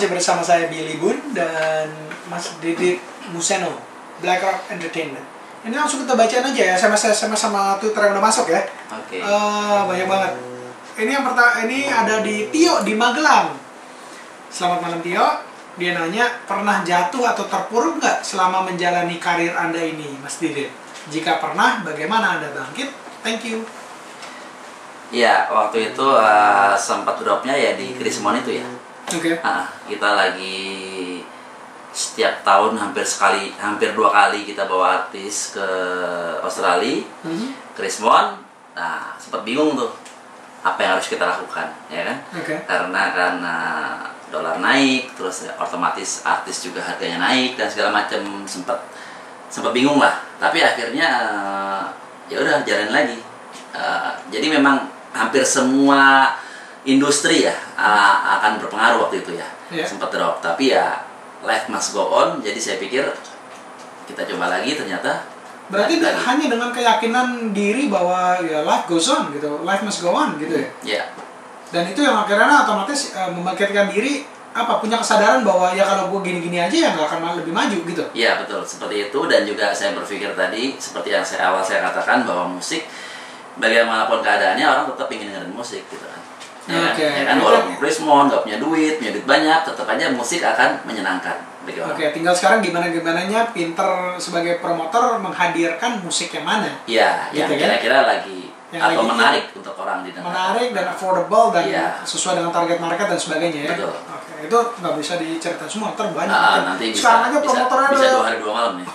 masih bersama saya Billy Boon dan Mas Didit Museno, BlackRock Entertainment. Ini langsung kita bacain aja ya, SMS sama Twitter yang udah masuk ya. Oke. Banyak banget. Ini yang pertama, ini ada di Tio di Magelang. Selamat malam Tio. Dia nanya, pernah jatuh atau terpuruk nggak selama menjalani karir Anda ini, Mas Didit? Jika pernah, bagaimana Anda bangkit? Thank you. Iya, waktu itu sempat dropnya ya di Krismon itu ya. Oke. Kita lagi setiap tahun hampir 2 kali kita bawa artis ke Australia, Krismon. Nah, sempat bingung tuh apa yang harus kita lakukan, ya kan? Karena dolar naik, terus otomatis artis juga harganya naik dan segala macam, sempat bingung lah. Tapi akhirnya ya udah jalanin lagi. Jadi memang hampir semua industri ya akan berpengaruh waktu itu ya. Sempat drop, tapi ya life must go on. Jadi saya pikir kita coba lagi, ternyata berarti hanya dengan keyakinan diri bahwa ya life goes on gitu, life must go on gitu ya. Iya. Dan itu yang akhirnya otomatis membangkitkan diri, punya kesadaran bahwa ya kalau gue gini-gini aja ya nggak akan lebih maju gitu. Iya betul, seperti itu. Dan juga saya berpikir tadi seperti yang awal saya katakan bahwa musik bagaimanapun keadaannya orang tetap ingin dengerin musik gitu kan. Ya kan walaupun Krismon nggak punya duit banyak, tetap aja musik akan menyenangkan bagi orang. Tinggal sekarang gimananya pinter sebagai promotor menghadirkan musik yang mana. Iya, gitu, yang kira-kira lagi atau menarik untuk orang didengar. Menarik dan affordable dan sesuai dengan target market dan sebagainya ya. Betul. Itu nggak bisa diceritakan semua, terbanyak. Nanti sekarang aja promotornya bisa 2 hari 2 malam nih.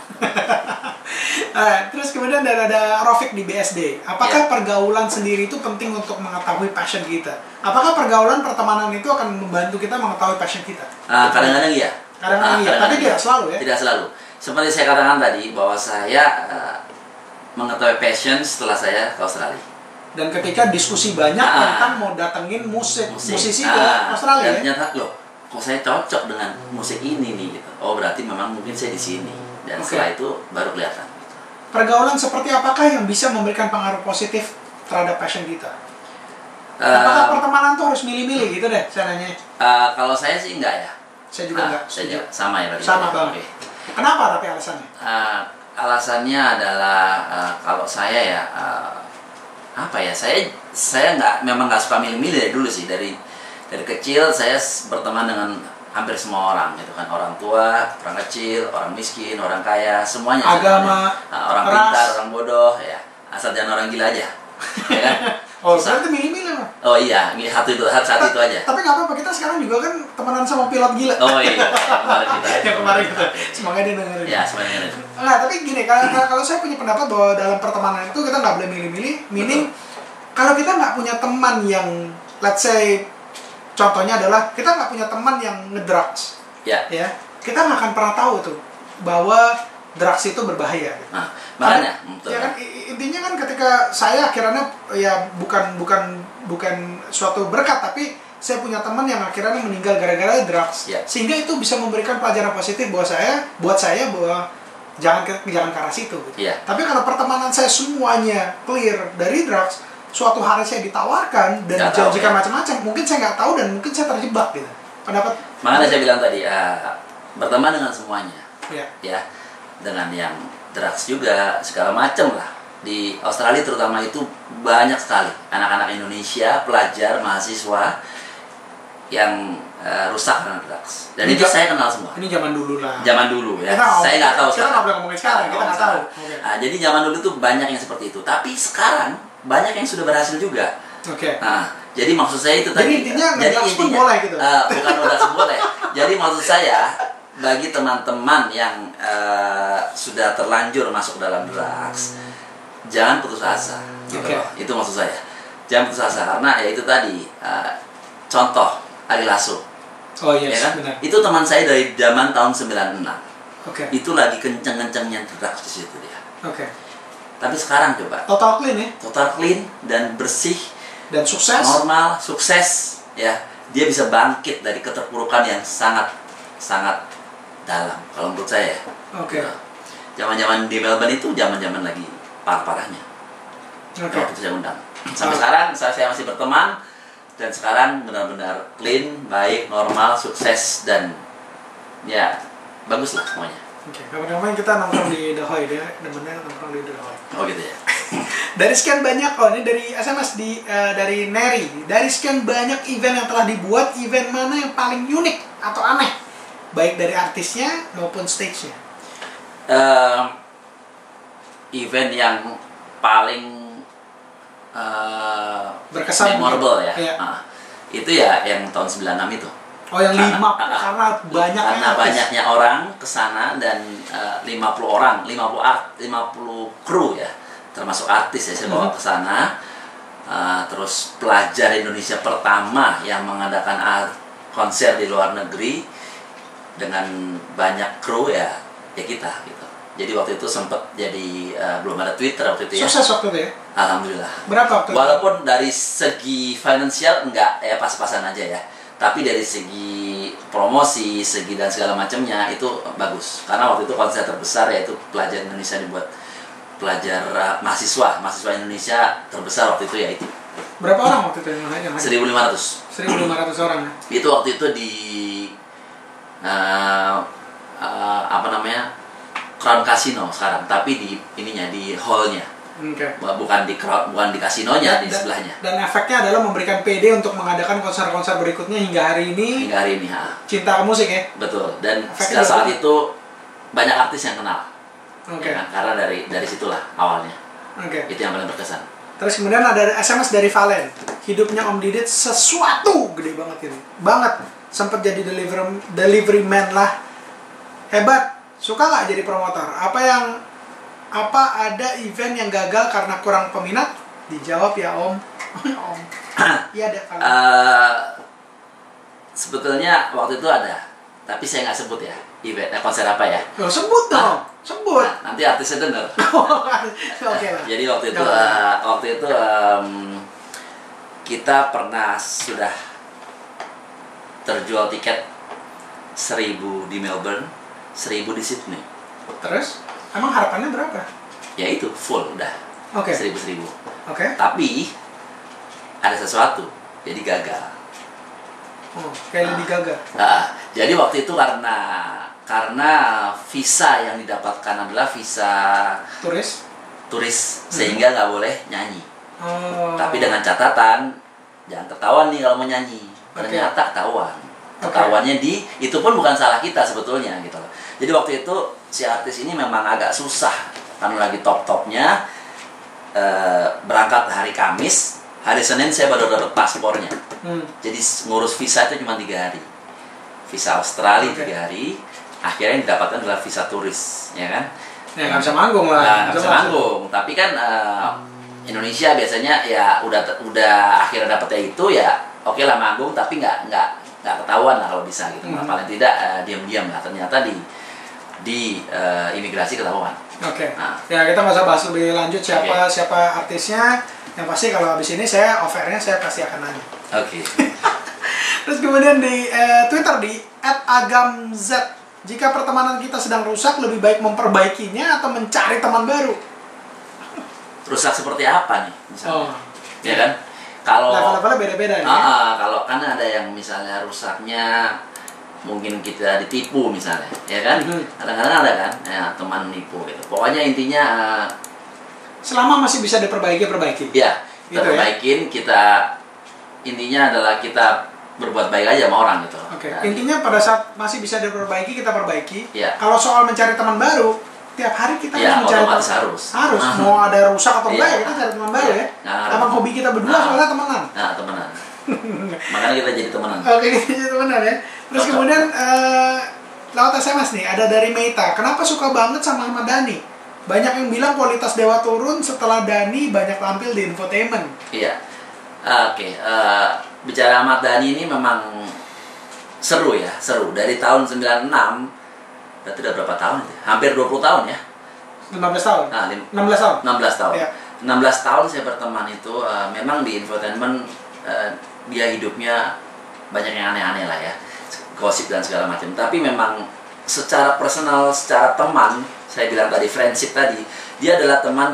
Terus kemudian ada Rofik di BSD. Apakah pergaulan sendiri itu penting untuk mengetahui passion kita? Apakah pergaulan pertemanan itu akan membantu kita mengetahui passion kita? Kadang-kadang iya. Kadang-kadang iya, tapi tidak selalu ya? Tidak selalu. Seperti saya katakan tadi, bahwa saya mengetahui passion setelah saya ke Australia. Dan ketika diskusi banyak tentang mau datengin musisi ke Australia. Dan ternyata, loh, kok saya cocok dengan musik ini nih gitu. Oh, berarti memang mungkin saya di sini. Dan setelah itu baru kelihatan. Pergaulan seperti apakah yang bisa memberikan pengaruh positif terhadap passion kita? Apakah pertemanan tuh harus milih-milih gitu deh, saya nanya? Kalau saya sih enggak ya. Saya juga enggak. Saya juga sama ya. Sama banget. Kenapa tapi alasannya? Alasannya adalah kalau saya ya saya memang nggak suka milih-milih dari dulu sih. Dari kecil saya berteman dengan hampir semua orang gitu kan, orang tua, orang kecil, orang miskin, orang kaya, semuanya. Agama, orang pintar, orang bodoh, ya asal jangan orang gila aja. Ya kan? Berarti milih-milih lah. Oh iya, satu itu aja. Tapi nggak apa-apa, kita sekarang juga kan temenan sama pilot gila. Oh iya, kemarin kita. Semoga dia dengerin. Ya, semoga dengerin. Nah, tapi gini, kalau saya punya pendapat bahwa dalam pertemanan itu kita nggak boleh milih-milih. Meaning, kalau kita nggak punya teman yang, let's say, contohnya adalah kita nggak punya teman yang ngedrugs, ya, kita nggak akan pernah tahu tuh bahwa drugs itu berbahaya. Nah, makanya, ya kan intinya kan ketika saya akhirnya ya bukan suatu berkat, tapi saya punya teman yang akhirnya meninggal gara-gara drugs, sehingga itu bisa memberikan pelajaran positif buat saya bahwa jangan ke arah situ. Gitu. Tapi kalau pertemanan saya semuanya clear dari drugs, suatu hari saya ditawarkan dan dijanjikan macam-macam, mungkin saya nggak tahu dan mungkin saya terjebak gitu. Pendapat? Makanya saya bilang tadi, berteman dengan semuanya, ya, dengan yang drugs juga segala macam lah. Di Australia terutama itu banyak sekali anak-anak Indonesia, pelajar, mahasiswa yang rusak karena drugs. Dan itu saya kenal semua. Ini zaman dulu lah. Zaman dulu ya. Saya nggak tahu. Kita nggak boleh ngomongin sekarang. Kita nggak tahu. Jadi zaman dulu tuh banyak yang seperti itu. Tapi sekarang banyak yang sudah berhasil juga. Nah, jadi maksud saya itu tadi. Jadi intinya boleh gitu. Bukan udah boleh. Jadi maksud saya bagi teman-teman yang sudah terlanjur masuk dalam drugs, jangan putus asa. Gitu loh. Itu maksud saya. Jangan putus asa karena ya itu tadi contoh Ari Lasso. Oh iya, ya kan? Benar. Itu teman saya dari zaman tahun 96. Itu lagi kenceng-kencengnya drugs di situ dia. Tapi sekarang coba. Total clean ya? Total clean dan bersih dan sukses. Normal, sukses ya. Dia bisa bangkit dari keterpurukan yang sangat dalam kalau menurut saya. Zaman-zaman di Melbourne itu zaman-zaman lagi parah-parahnya. Waktu itu saya undang. Sampai sekarang saya masih berteman. Dan sekarang benar-benar clean, baik, normal, sukses, dan ya bagus lah semuanya. Oke, kapan-kapan kita nongkrong di The Hoy, dia benar nongkrong di The Hoy. Oh gitu ya. Dari sekian banyak, ini dari SMS dari Neri. Dari sekian banyak event yang telah dibuat, event mana yang paling unik atau aneh, baik dari artisnya maupun stage-nya? Event yang paling berkesan, memorable ya. Iya. Itu ya yang tahun 96 itu. Oh, yang 5 karena banyaknya orang kesana dan 50 orang, 50 kru ya, termasuk artis ya, saya bawa ke sana. Terus pelajar Indonesia pertama yang mengadakan konser di luar negeri dengan banyak kru ya kita gitu. Jadi waktu itu sempat jadi belum ada Twitter waktu itu ya. Sukses waktu itu ya? Alhamdulillah. Berapa waktu itu? Walaupun dari segi finansial enggak ya pas-pasan aja ya. Tapi dari segi promosi, segi dan segala macamnya itu bagus. Karena waktu itu konser terbesar yaitu pelajar Indonesia dibuat pelajar mahasiswa Indonesia terbesar waktu itu ya itu. Berapa orang waktu itu yang hadir? 1.500. 1.500 orang ya. Itu waktu itu di apa namanya? Crown Casino sekarang, tapi di ininya di hallnya. Okay. Bukan di kasinonya, di sebelahnya. Dan efeknya adalah memberikan PD untuk mengadakan konser-konser berikutnya hingga hari ini. Cinta ke musik ya. Betul. Dan sejak saat itu banyak artis yang kenal. Okay. Ya kan? Karena dari situlah awalnya. Okay. Itu yang paling berkesan. Terus kemudian ada SMS dari Valen. Hidupnya Om Didit sesuatu gede banget ini. Banget. Sempat jadi delivery man lah. Hebat. Suka nggak jadi promotor? Apa ada event yang gagal karena kurang peminat? Dijawab ya Om. Om. Iya ada. Sebetulnya waktu itu ada, tapi saya nggak sebut ya event konser apa ya. Oh, sebut dong. Sebut. Nah, nanti artisnya dengar. Oke lah. Jadi waktu itu kita pernah sudah terjual tiket 1.000 di Melbourne, 1.000 di Sydney. Terus, emang harapannya berapa? Ya itu full udah. Oke. 1.000. Oke. Tapi ada sesuatu, jadi gagal. Oh, kayak Lady Gaga. Jadi waktu itu karena visa yang didapatkan adalah visa turis, sehingga nggak boleh nyanyi. Oh. Tapi dengan catatan jangan ketahuan nih kalau mau nyanyi. Ternyata ketahuan. Ketahuannya itu pun bukan salah kita sebetulnya gitu loh. Jadi waktu itu si artis ini memang agak susah karena lagi top-topnya, berangkat hari Kamis, hari Senin saya baru dapat paspornya. Jadi ngurus visa itu cuma 3 hari. Visa Australia 3 hari, akhirnya yang didapatkan adalah visa turis, ya kan? Ya nggak bisa manggung lah. Nggak bisa manggung, tapi kan Indonesia biasanya ya udah akhirnya dapetnya itu ya oke lah manggung, tapi nggak ketahuan lah kalau bisa gitu. Paling tidak diam-diam lah. Ternyata di imigrasi ketahuan. Oke. Ya kita nggak usah bahas lebih lanjut siapa artisnya. Yang pasti kalau habis ini saya off-air-nya saya pasti akan nanya. Oke. Terus kemudian di Twitter di @agamz, jika pertemanan kita sedang rusak, lebih baik memperbaikinya atau mencari teman baru? Rusak seperti apa nih misalnya? Ya kan? Kalau level-levelnya beda-beda nih. Kalau kan ada yang misalnya rusaknya mungkin kita ditipu misalnya, ya kan? Kadang-kadang ada kan, ya, teman nipu gitu. Pokoknya intinya selama masih bisa perbaiki. Ya, kita gitu perbaikin, ya? Kita intinya adalah kita berbuat baik aja sama orang gitu. Oke. Intinya pada saat masih bisa diperbaiki, kita perbaiki. Ya. Kalau soal mencari teman baru, tiap hari kita ya, mencari teman harus. Mau ada rusak atau enggak ya kita cari teman baru ya. Emang hobi kita berdua soalnya temenan. Temenan. Makanya kita jadi temenan. Oke, kita jadi temenan ya. Terus kemudian lewat SMS nih, ada dari Meita. Kenapa suka banget sama Ahmad Dhani? Banyak yang bilang kualitas Dewa turun setelah Dhani banyak tampil di infotainment. Iya. Oke. Bicara Ahmad Dhani ini memang seru ya, seru. Dari tahun 96, berarti udah berapa tahun itu? Hampir 20 tahun ya. 15 tahun? 16 tahun? 16 tahun. Ya. 16 tahun saya berteman itu, memang di infotainment dia hidupnya banyak yang aneh-aneh lah ya. Gosip dan segala macam. Tapi memang secara personal, secara teman, saya bilang tadi friendship tadi, dia adalah teman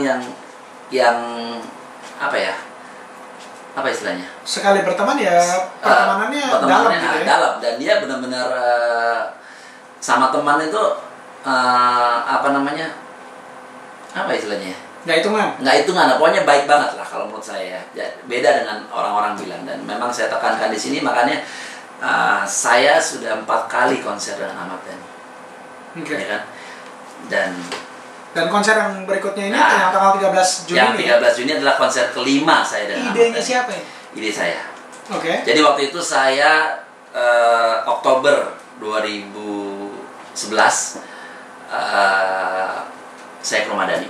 yang apa ya? apa istilahnya? Sekali berteman ya pertemanannya dalam gitu ya. Dalam, dan dia benar-benar sama teman itu apa namanya? Apa istilahnya? Nggak hitungan, pokoknya baik banget lah kalau menurut saya. Ya, beda dengan orang-orang bilang, dan memang saya tekankan di sini, makanya saya sudah 4 kali konser dengan Ahmad Dhani. Ya kan? Dan konser yang berikutnya ini yang tanggal 13 Juni. Yang 13 Juni adalah konser kelima saya dengan Ahmad Dhani. Idenya siapa ya? Ide saya. Oke. Jadi waktu itu saya Oktober 2011 saya ke rumah Dhani.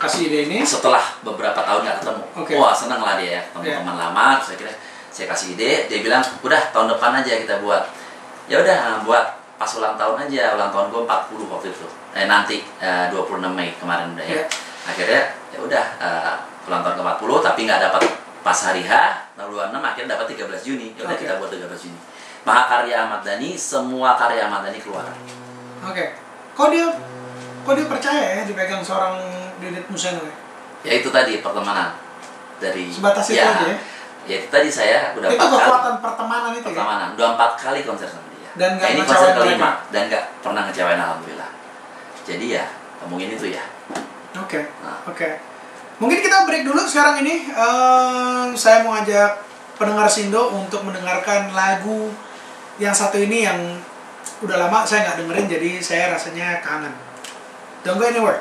Kasih ide ini setelah beberapa tahun nggak ketemu. Wah, senang lah dia ya, ketemu teman lama. Saya kira saya kasih ide, dia bilang udah tahun depan aja kita buat. Ya udah, buat pas ulang tahun aja. Ulang tahun gue 40 waktu itu. Nanti 26 Mei kemarin udah ya. Akhirnya ya udah ulang tahun ke-40 tapi nggak dapat pas hari H, tanggal 26, akhirnya dapat 13 Juni. Ya udah kita buat 13 Juni. Mahakarya Ahmad Dhani, semua karya Ahmad Dhani keluar. Kok dia percaya ya dipegang seorang Didit Museno ya? Ya itu tadi pertemanan dari sebatas itu aja ya? Ya itu tadi saya udah 4 kali. Itu kekuatan pertemanan itu pertemanan. Udah 4 kali konser sama dia. Dan ini konser kelima dan nggak pernah ngecewain, alhamdulillah. Jadi ya ngomongin itu ya. Oke. Mungkin kita break dulu sekarang ini. Saya mau ajak pendengar Sindo untuk mendengarkan lagu yang satu ini yang udah lama saya nggak dengerin, jadi saya rasanya kangen. Don't go anywhere.